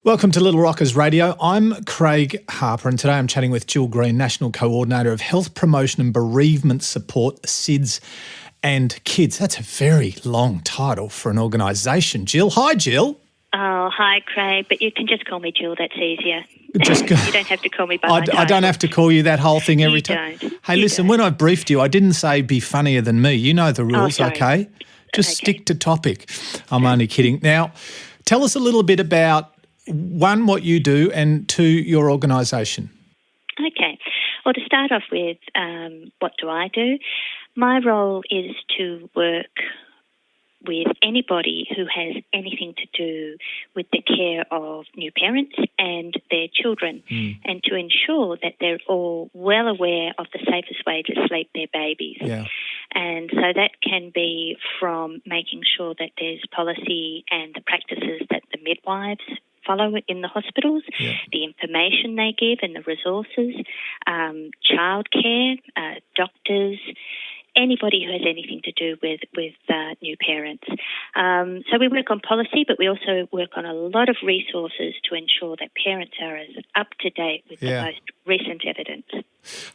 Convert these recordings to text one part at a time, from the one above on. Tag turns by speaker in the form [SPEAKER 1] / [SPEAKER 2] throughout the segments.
[SPEAKER 1] Welcome to Little Rockers Radio. I'm Craig Harper, and today I'm chatting with Jill Green, National Coordinator of Health Promotion and Bereavement Support, SIDS and Kids. That's a very long title for an organisation. Jill, hi Jill.
[SPEAKER 2] Oh, hi Craig, but you can just call me Jill, that's easier.
[SPEAKER 1] Just
[SPEAKER 2] You don't have to call me by my title.
[SPEAKER 1] I don't have to call you that whole thing every time. Hey, listen, when I briefed you, I didn't say be funnier than me. You know the rules, okay? Just stick to topic. I'm only kidding. Now, tell us a little bit about, one, what you do, and two, your organisation.
[SPEAKER 2] Okay. Well, to start off with, what do I do? My role is to work with anybody who has anything to do with the care of new parents and their children, and to ensure that they're all well aware of the safest way to sleep their babies.
[SPEAKER 1] Yeah.
[SPEAKER 2] And so that can be from making sure that there's policy and the practices that the midwives follow in the hospitals, the information they give and the resources, childcare, doctors, anybody who has anything to do with new parents. So we work on policy, but we also work on a lot of resources to ensure that parents are as up to date with the most recent evidence.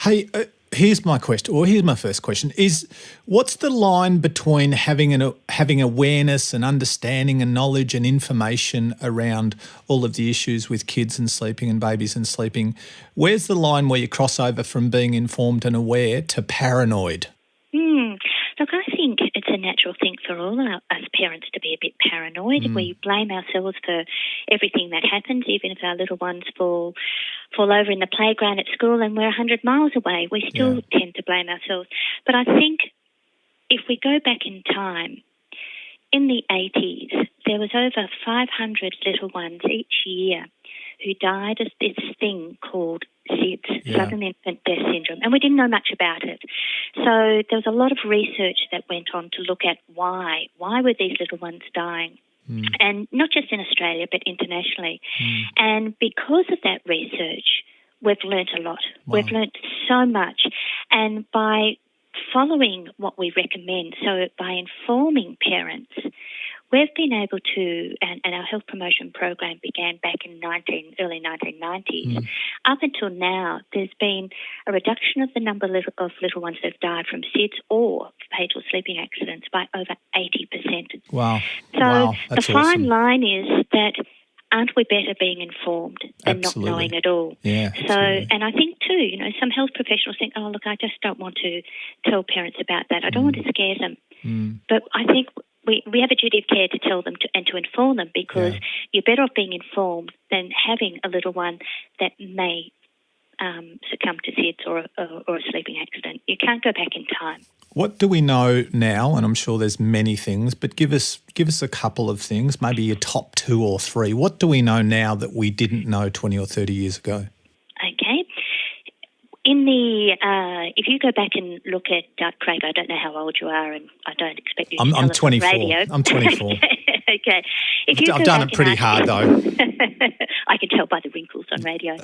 [SPEAKER 1] Hey, here's my question, or here's my first question: is what's the line between having awareness and understanding and knowledge and information around all of the issues with kids and sleeping and babies and sleeping? Where's the line where you cross over from being informed and aware to paranoid?
[SPEAKER 2] Look, I think it's a natural thing for all us parents to be a bit paranoid. We blame ourselves for everything that happens, even if our little ones fall over in the playground at school and we're 100 miles away. We still tend to blame ourselves. But I think if we go back in time, in the 80s, there was over 500 little ones each year who died of this thing called SIDS, Sudden Infant Death Syndrome, and we didn't know much about it. So there was a lot of research that went on to look at why were these little ones dying, and not just in Australia but internationally. And because of that research, we've learnt a lot. Wow. We've learnt so much, and by following what we recommend, so by informing parents, we've been able to, and our health promotion program began back in early 1990s. Up until now, there's been a reduction of the number of little ones that have died from SIDS or fatal sleeping accidents by over 80%.
[SPEAKER 1] Wow.
[SPEAKER 2] So
[SPEAKER 1] That's
[SPEAKER 2] the fine
[SPEAKER 1] awesome.
[SPEAKER 2] line is that aren't we better being informed than not knowing at all?
[SPEAKER 1] Yeah.
[SPEAKER 2] So, and I think too, some health professionals think, oh, look, I just don't want to tell parents about that. I don't want to scare them. But I think we have a duty of care to tell them and to inform them, because you're better off being informed than having a little one that may succumb to SIDS or a sleeping accident. You can't go back in time.
[SPEAKER 1] What do we know now? And I'm sure there's many things, but give us a couple of things, maybe your top 2 or 3. What do we know now that we didn't know 20 or 30 years ago?
[SPEAKER 2] Okay. If you go back and look at, Craig, I don't know how old you are, and I don't expect you to tell
[SPEAKER 1] I'm
[SPEAKER 2] us
[SPEAKER 1] 24.
[SPEAKER 2] on radio.
[SPEAKER 1] I'm 24.
[SPEAKER 2] Okay.
[SPEAKER 1] I've done it pretty hard, though.
[SPEAKER 2] I can tell by the wrinkles on radio.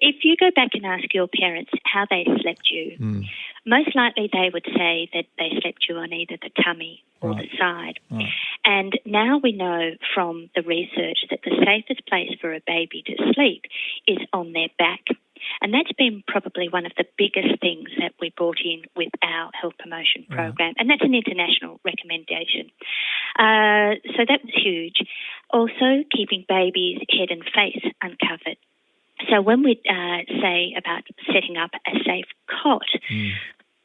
[SPEAKER 2] If you go back and ask your parents how they slept you, most likely they would say that they slept you on either the tummy or the side. Right. And now we know from the research that the safest place for a baby to sleep is on their back. And that's been probably one of the biggest things that we brought in with our health promotion program. And that's an international recommendation. So that was huge. Also, keeping babies' head and face uncovered. So when we say about setting up a safe cot,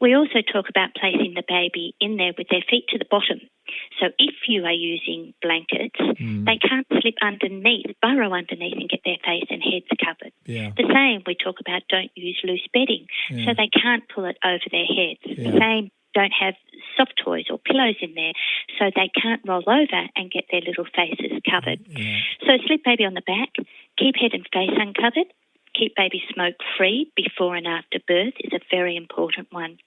[SPEAKER 2] we also talk about placing the baby in there with their feet to the bottom. So if you are using blankets, they can't slip underneath, burrow underneath and get their face and heads covered. Yeah. The same, we talk about don't use loose bedding, so they can't pull it over their heads. Yeah. The same, don't have soft toys or pillows in there, so they can't roll over and get their little faces covered. Yeah. So sleep baby on the back, keep head and face uncovered, keep baby smoke-free before and after birth is a very important one.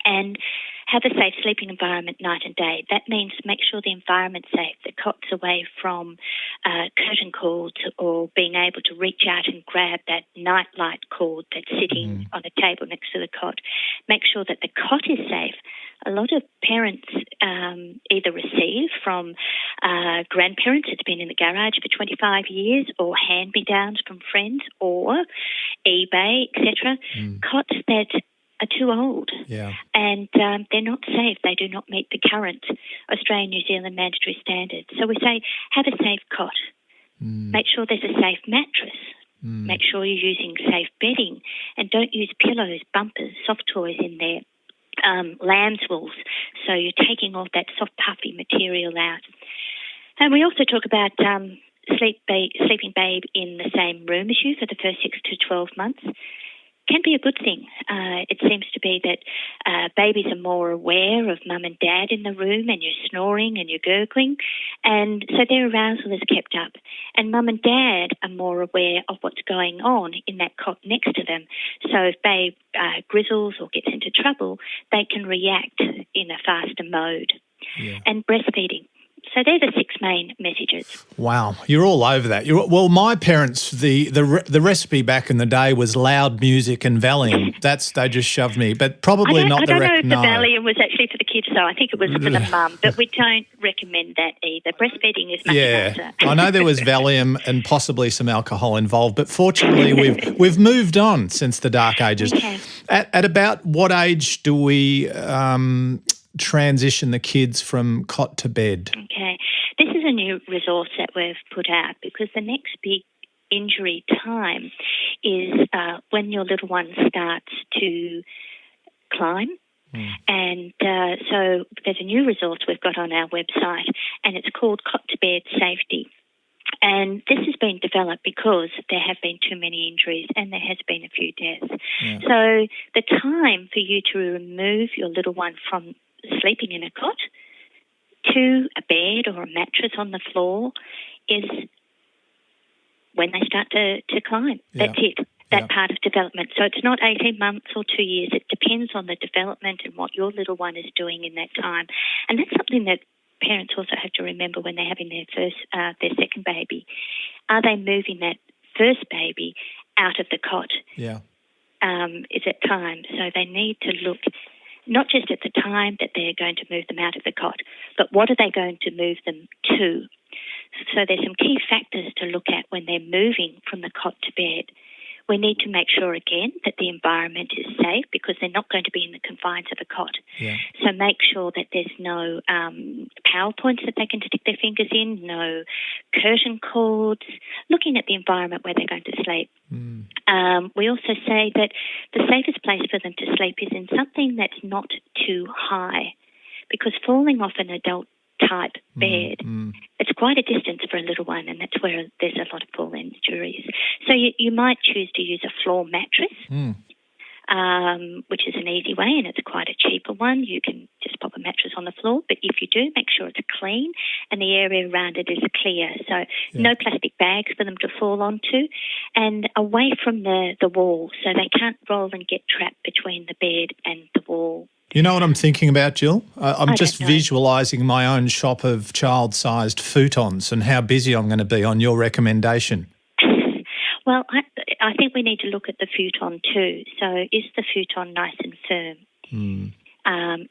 [SPEAKER 2] And have a safe sleeping environment night and day. That means make sure the environment's safe, the cot's away from curtain cords or being able to reach out and grab that night light cord that's sitting on a table next to the cot. Make sure that the cot is safe a lot of parents either receive from grandparents that's been in the garage for 25 years, or hand-me-downs from friends, or eBay, etc. Cots that are too old, and they're not safe. They do not meet the current Australian New Zealand mandatory standards. So we say, have a safe cot. Make sure there's a safe mattress. Make sure you're using safe bedding, and don't use pillows, bumpers, soft toys in there, lamb's wools. So you're taking all that soft, puffy material out. And we also talk about sleeping babe in the same room as you for the first 6 to 12 months. Can be a good thing. It seems to be that babies are more aware of mum and dad in the room, and you're snoring and you're gurgling, and so their arousal is kept up. And mum and dad are more aware of what's going on in that cot next to them. So if babe grizzles or gets into trouble, they can react in a faster mode. And breastfeeding. So they're the 6 main messages.
[SPEAKER 1] Wow, you're all over that. Well, my parents, the recipe back in the day was loud music and Valium. They just shoved me, but probably not the
[SPEAKER 2] I don't know if the Valium was actually for the kids, though. I think it was for the mum, but we don't recommend that either. Breastfeeding is much better.
[SPEAKER 1] I know there was Valium and possibly some alcohol involved, but fortunately we've moved on since the dark ages.
[SPEAKER 2] Okay.
[SPEAKER 1] At about what age do we transition the kids from cot to bed?
[SPEAKER 2] Okay. This is a new resource that we've put out, because the next big injury time is when your little one starts to climb. And so there's a new resource we've got on our website, and it's called Cot to Bed Safety. And this has been developed because there have been too many injuries and there has been a few deaths. So the time for you to remove your little one from sleeping in a cot to a bed or a mattress on the floor is when they start to climb. That's it, that part of development. So it's not 18 months or 2 years. It depends on the development and what your little one is doing in that time. And that's something that parents also have to remember when they're having their second baby. Are they moving that first baby out of the cot? Is it time? So they need to look not just at the time that they're going to move them out of the cot, but what are they going to move them to? So there's some key factors to look at when they're moving from the cot to bed. We need to make sure, again, that the environment is safe, because they're not going to be in the confines of a cot. So make sure that there's no power points that they can stick their fingers in, no curtain cords, looking at the environment where they're going to sleep. We also say that the safest place for them to sleep is in something that's not too high, because falling off an adult type bed, it's quite a distance for a little one, and that's where there's a lot of fall injuries. So you might choose to use a floor mattress, which is an easy way, and it's quite a cheaper one. You can just pop a mattress on the floor, but if you do, make sure it's clean and the area around it is clear. So no plastic bags for them to fall onto, and away from the wall, so they can't roll and get trapped between the bed and the wall.
[SPEAKER 1] You know what I'm thinking about, Jill? I'm just visualising my own shop of child-sized futons and how busy I'm going to be on your recommendation.
[SPEAKER 2] Well, I think we need to look at the futon too. So is the futon nice and firm?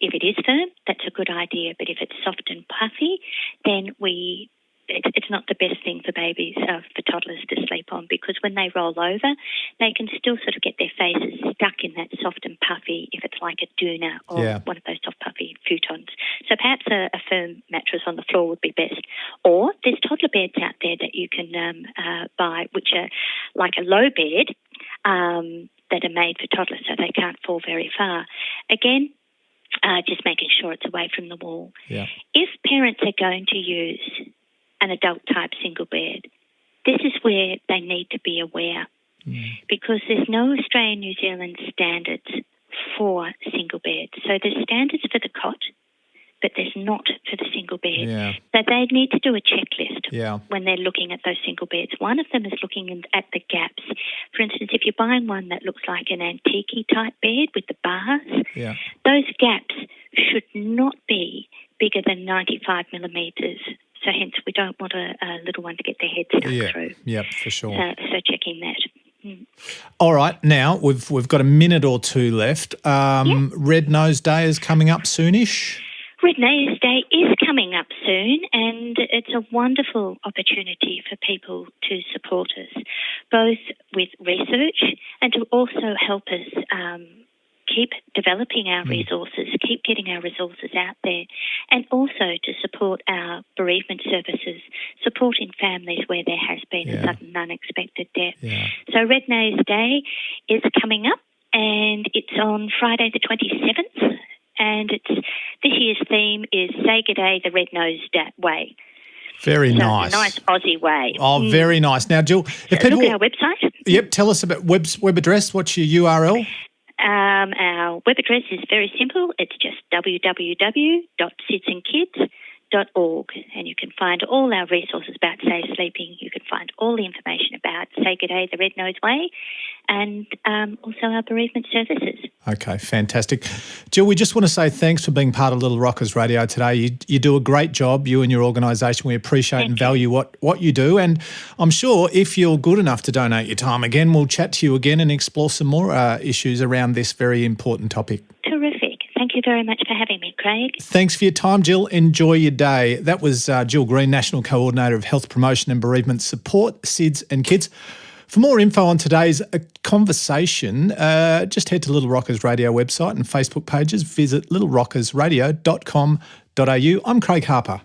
[SPEAKER 2] If it is firm, that's a good idea. But if it's soft and puffy, then it's not the best thing for babies, for toddlers to sleep on, because when they roll over, they can still sort of get their faces stuck in that soft and puffy, if it's like a doona or one of those soft puffy futons. So perhaps a firm mattress on the floor would be best. Or there's toddler beds out there that you can buy, which are like a low bed that are made for toddlers, so they can't fall very far. Again, just making sure it's away from the wall. If parents are going to use an adult-type single bed, this is where they need to be aware, because there's no Australian New Zealand standards for single beds. So there's standards for the cot, but there's not for the single bed. So they need to do a checklist when they're looking at those single beds. One of them is looking at the gaps. For instance, if you're buying one that looks like an antique-type bed with the bars, those gaps should not be bigger than 95 millimetres. So hence, we don't want a little one to get their head stuck through.
[SPEAKER 1] For sure.
[SPEAKER 2] So checking that.
[SPEAKER 1] All right, now we've got a minute or two left. Red Nose Day is coming up soonish.
[SPEAKER 2] Red Nose Day is coming up soon, and it's a wonderful opportunity for people to support us, both with research and to also help us keep developing our resources, keep getting our resources out there, and also to support our bereavement services, supporting families where there has been a sudden unexpected death.
[SPEAKER 1] Yeah.
[SPEAKER 2] So Red Nose Day is coming up, and it's on Friday the 27th, and this year's theme is Say G'day the Red Nose Way.
[SPEAKER 1] Very
[SPEAKER 2] So
[SPEAKER 1] nice.
[SPEAKER 2] It's a nice Aussie way.
[SPEAKER 1] Oh, very nice. Now, Jill, if people...
[SPEAKER 2] Look at our website.
[SPEAKER 1] Yep, tell us about web address. What's your URL?
[SPEAKER 2] Our web address is very simple. It's just www.sidsandkids.org, and you can find all our resources about safe sleeping. You can find all the information about Say G'day the Red Nose Way, and also our bereavement services.
[SPEAKER 1] Okay, fantastic. Jill, we just want to say thanks for being part of Little Rockers Radio today. You do a great job, you and your organisation. We appreciate and value what you do. And I'm sure if you're good enough to donate your time again, we'll chat to you again and explore some more issues around this very important topic.
[SPEAKER 2] Terrific. Thank you very much for having me, Craig.
[SPEAKER 1] Thanks for your time, Jill. Enjoy your day. That was Jill Green, National Coordinator of Health Promotion and Bereavement Support, SIDS and Kids. For more info on today's conversation, just head to Little Rockers Radio website and Facebook pages. Visit littlerockersradio.com.au. I'm Craig Harper.